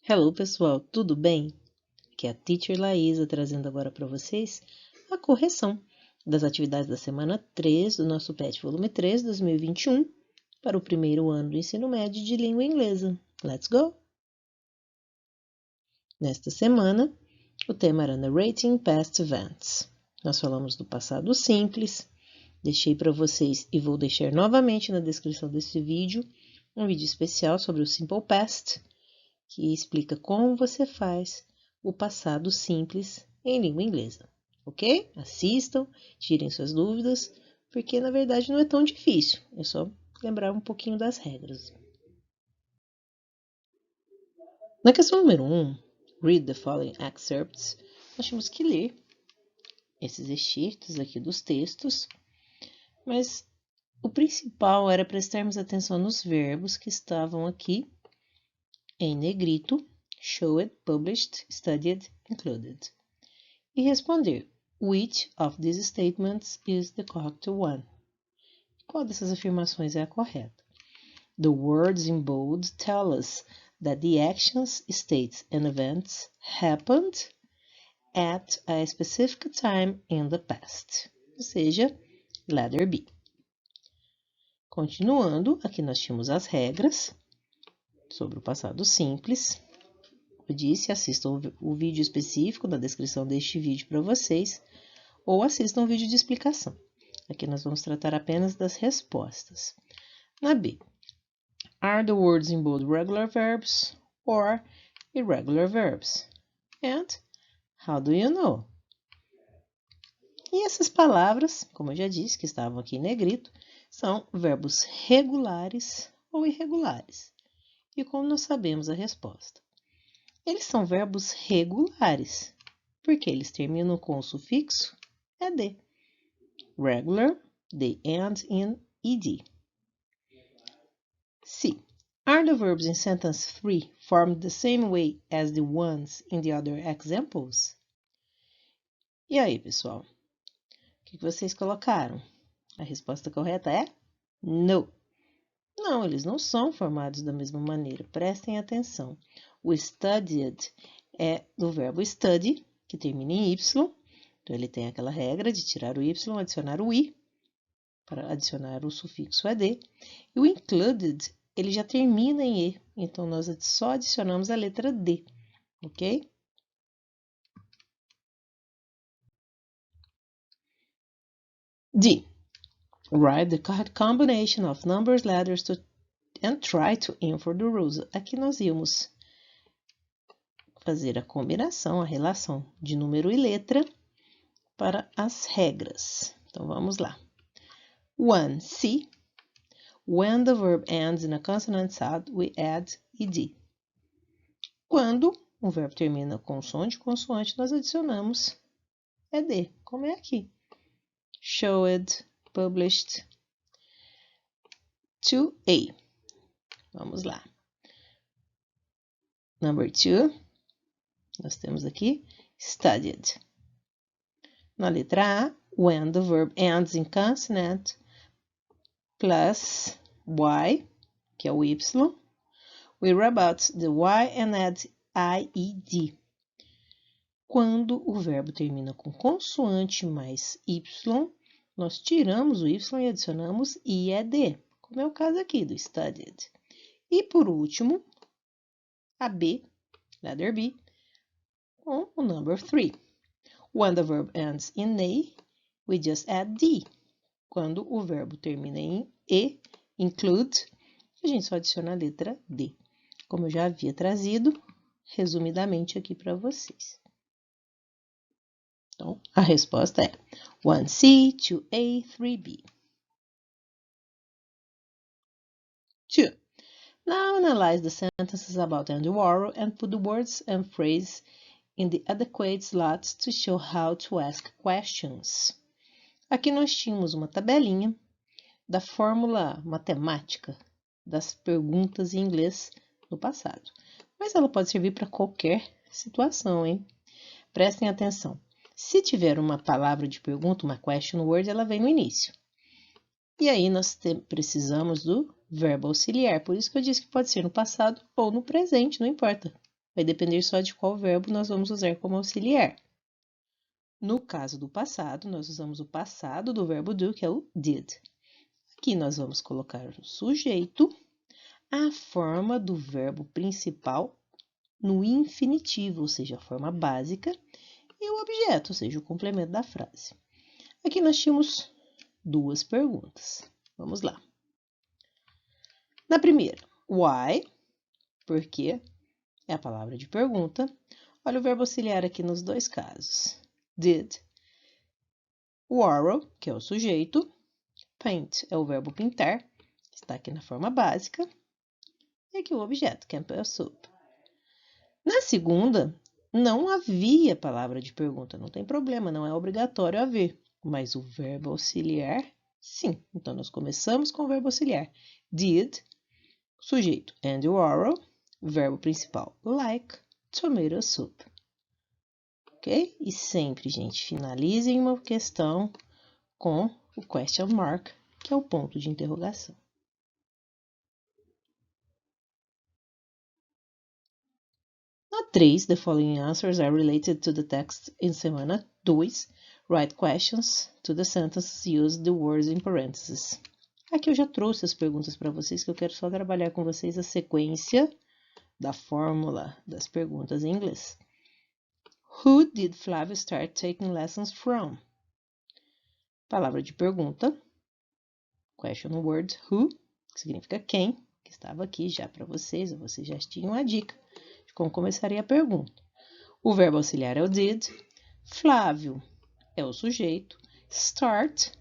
Hello, pessoal, tudo bem? Aqui é a Teacher Laísa trazendo agora para vocês a correção das atividades da semana 3 do nosso PET volume 3, 2021, para o primeiro ano do ensino médio de língua inglesa. Let's go! Nesta semana, o tema era Narrating Past Events. Nós falamos do passado simples, deixei para vocês e vou deixar novamente na descrição desse vídeo um vídeo especial sobre o Simple Past, que explica como você faz o passado simples em língua inglesa, ok? Assistam, tirem suas dúvidas, porque na verdade não é tão difícil, é só lembrar um pouquinho das regras. Na questão número 1, read the following excerpts, nós temos que ler esses excertos aqui dos textos, mas o principal era prestarmos atenção nos verbos que estavam aqui em negrito, showed, published, studied, included. E responder, which of these statements is the correct one? Qual dessas afirmações é a correta? The words in bold tell us that the actions, states, and events happened at a specific time in the past. Ou seja, letter B. Continuando, aqui nós tínhamos as regras sobre o passado simples. Eu disse, assistam o vídeo específico na descrição deste vídeo para vocês, ou assistam o vídeo de explicação. Aqui nós vamos tratar apenas das respostas. Na B, are the words in bold regular verbs or irregular verbs? And how do you know? E essas palavras, como eu já disse, que estavam aqui em negrito, são verbos regulares ou irregulares. E como nós sabemos a resposta? Eles são verbos regulares, porque eles terminam com o sufixo ed. Regular, they end in ed. C. Are the verbs in sentence 3 formed the same way as the ones in the other examples? E aí, pessoal? O que vocês colocaram? A resposta correta é no. Não, eles não são formados da mesma maneira. Prestem atenção. O studied é do verbo study, que termina em y. Então, ele tem aquela regra de tirar o y, adicionar o i, para adicionar o sufixo ed. E o included, ele já termina em e. Então, nós só adicionamos a letra d, ok? D. Write the correct combination of numbers, letters, and try to infer the rules. Aqui nós íamos fazer a combinação, a relação de número e letra para as regras. Então, vamos lá. 1. C. When the verb ends in a consonant sound, we add ed. Quando o verbo termina com som de consoante, nós adicionamos ed, como é aqui. Showed, published. 2a. Vamos lá. Number 2, nós temos aqui studied. Na letra A, when the verb ends in consonant plus y, que é o y, we rub out the y and add ied. Quando o verbo termina com consoante mais y, nós tiramos o y e adicionamos ied, como é o caso aqui do studied. E por último, a B, letter B, com o number 3. When the verb ends in a, we just add d. Quando o verbo termina em e, include, a gente só adiciona a letra d. Como eu já havia trazido, resumidamente aqui para vocês. Então, a resposta é 1C, 2A, 3B. 2. Now analyze the sentences about Andy Warhol and put the words and phrases in the adequate slots to show how to ask questions. Aqui nós tínhamos uma tabelinha da fórmula matemática das perguntas em inglês no passado. Mas ela pode servir para qualquer situação, hein? Prestem atenção. Se tiver uma palavra de pergunta, uma question word, ela vem no início. E aí nós precisamos do verbo auxiliar. Por isso que eu disse que pode ser no passado ou no presente, não importa. vai depender só de qual verbo nós vamos usar como auxiliar. No caso do passado, nós usamos o passado do verbo do, que é o did. Aqui nós vamos colocar o sujeito, a forma do verbo principal no infinitivo, ou seja, a forma básica, e o objeto, ou seja, o complemento da frase. Aqui nós tínhamos duas perguntas. Vamos lá. Na primeira, why, porque é a palavra de pergunta. Olha o verbo auxiliar aqui nos dois casos. Did. Warrow, que é o sujeito. Paint é o verbo pintar, está aqui na forma básica. E aqui o objeto, Campbell Soup. Na segunda, não havia palavra de pergunta, não tem problema, não é obrigatório haver. Mas o verbo auxiliar, sim. Então, nós começamos com o verbo auxiliar. Did, sujeito, Andy Warhol, verbo principal, like, tomato soup. Ok? E sempre, gente, finalizem uma questão com o question mark, que é o ponto de interrogação. Na 3, the following answers are related to the text in semana 2. Write questions to the sentences, use the words in parentheses. Aqui eu já trouxe as perguntas para vocês, que eu quero só trabalhar com vocês a sequência da fórmula das perguntas em inglês. Who did Flávio start taking lessons from? Palavra de pergunta. Question word who, que significa quem, que estava aqui já para vocês, ou vocês já tinham a dica de como começaria a pergunta. O verbo auxiliar é o did. Flávio é o sujeito. Start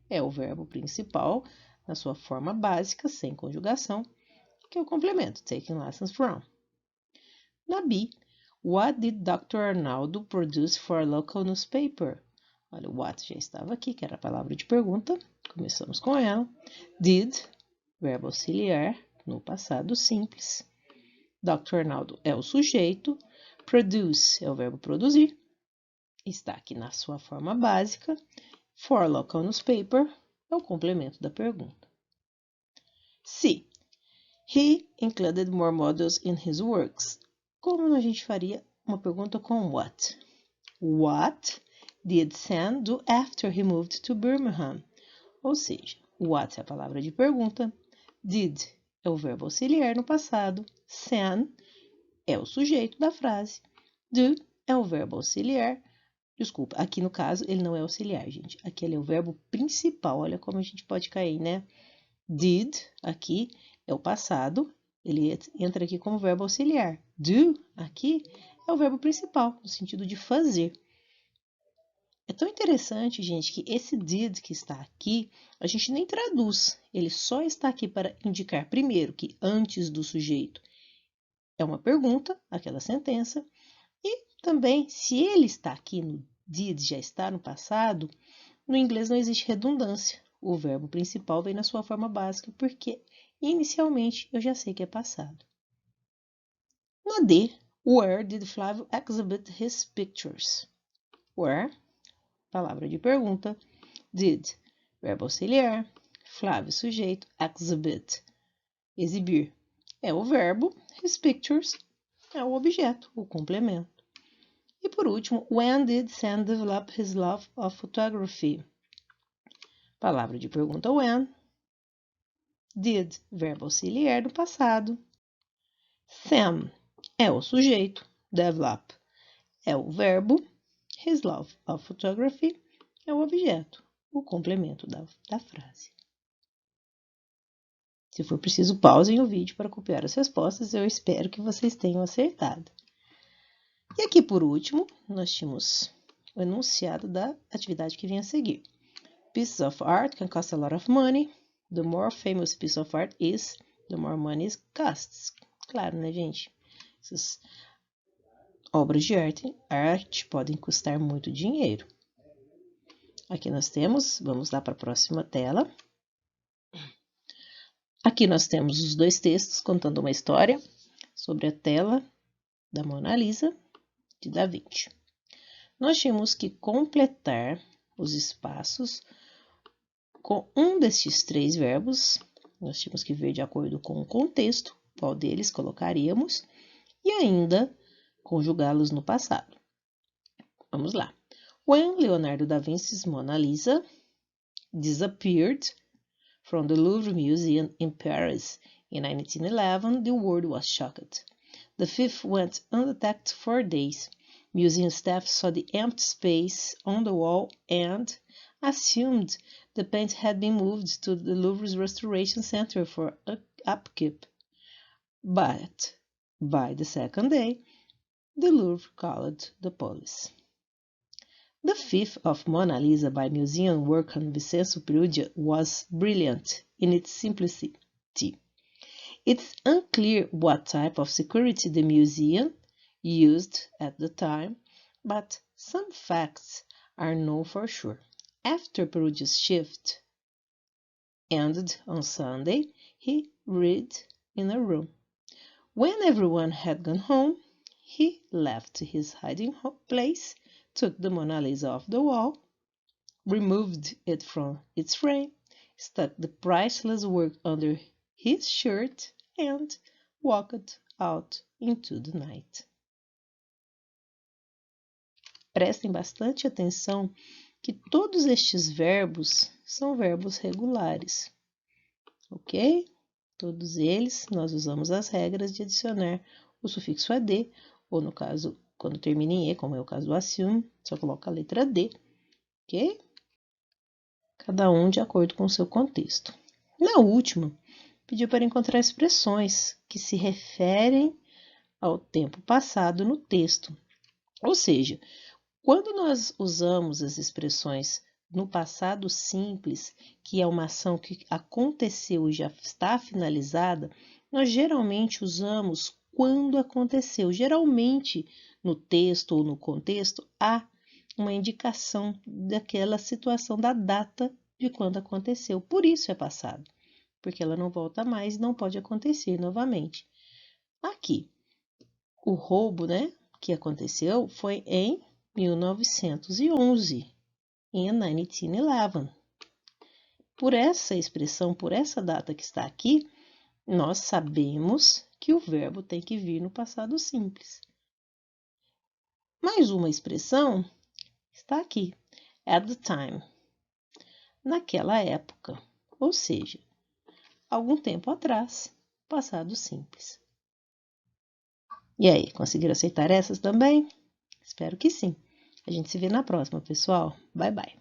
é o verbo principal, na sua forma básica, sem conjugação, que é o complemento, taking lessons from. Na B, what did Dr. Arnaldo produce for a local newspaper? Olha, o what já estava aqui, que era a palavra de pergunta. Começamos com ela. Did, verbo auxiliar, no passado simples. Dr. Arnaldo é o sujeito. Produce é o verbo produzir. Está aqui na sua forma básica. For a local newspaper é o complemento da pergunta. C. He included more models in his works. Como a gente faria uma pergunta com what? What did Sam do after he moved to Birmingham? Ou seja, what é a palavra de pergunta, did é o verbo auxiliar no passado, Sam é o sujeito da frase, do é o verbo auxiliar. Desculpa, aqui no caso ele não é auxiliar, gente. Aqui ele é o verbo principal. Olha como a gente pode cair, né? Did, aqui, é o passado. Ele entra aqui como verbo auxiliar. Do, aqui, é o verbo principal, no sentido de fazer. É tão interessante, gente, que esse did que está aqui, a gente nem traduz. Ele só está aqui para indicar, primeiro, que antes do sujeito é uma pergunta, aquela sentença, e também, se ele está aqui no did, já está no passado, no inglês não existe redundância. O verbo principal vem na sua forma básica, porque inicialmente eu já sei que é passado. Na D, where did Flávio exhibit his pictures? Where, palavra de pergunta, did, verbo auxiliar, Flávio, sujeito, exhibit, exibir, é o verbo, his pictures é o objeto, o complemento. E por último, when did Sam develop his love of photography? Palavra de pergunta when, did, verbo auxiliar do passado, Sam é o sujeito, develop é o verbo, his love of photography é o objeto, o complemento da frase. Se for preciso, pausem o vídeo para copiar as respostas. Eu espero que vocês tenham acertado. E aqui, por último, nós tínhamos o enunciado da atividade que vinha a seguir. Pieces of art can cost a lot of money. The more famous piece of art is, the more money it costs. Claro, né, gente? Essas obras de arte podem custar muito dinheiro. Aqui nós temos, vamos lá para a próxima tela. Aqui nós temos os dois textos contando uma história sobre a tela da Mona Lisa, de Da Vinci. Nós tínhamos que completar os espaços com um destes três verbos. Nós tínhamos que ver de acordo com o contexto qual deles colocaríamos e ainda conjugá-los no passado. Vamos lá. When Leonardo da Vinci's Mona Lisa disappeared from the Louvre Museum in Paris in 1911, the world was shocked. The thief went undetected for days. Museum staff saw the empty space on the wall and assumed the paint had been moved to the Louvre's Restoration Center for upkeep. But by the second day, the Louvre called the police. The Thief of Mona Lisa by museum worker Vincenzo Perugia was brilliant in its simplicity. It's unclear what type of security the museum used at the time, but some facts are known for sure. After Perugia's shift ended on Sunday, he read in a room. When everyone had gone home, he left his hiding place, took the Mona Lisa off the wall, removed it from its frame, stuck the priceless work under his shirt, and walked out into the night. Prestem bastante atenção que todos estes verbos são verbos regulares, ok? Todos eles nós usamos as regras de adicionar o sufixo AD, ou no caso, quando termina em E, como é o caso do assume, só coloca a letra D, ok? Cada um de acordo com o seu contexto. Na última, pediu para encontrar expressões que se referem ao tempo passado no texto. Ou seja, quando nós usamos as expressões no passado simples, que é uma ação que aconteceu e já está finalizada, nós geralmente usamos quando aconteceu. Geralmente, no texto ou no contexto, há uma indicação daquela situação, da data de quando aconteceu. Por isso é passado, porque ela não volta mais e não pode acontecer novamente. Aqui, o roubo, né, que aconteceu foi em 1911, in 1911. Por essa expressão, por essa data que está aqui, nós sabemos que o verbo tem que vir no passado simples. Mais uma expressão está aqui, at the time, naquela época, ou seja, algum tempo atrás, passado simples. E aí, conseguiram aceitar essas também? Espero que sim. A gente se vê na próxima, pessoal. Bye, bye.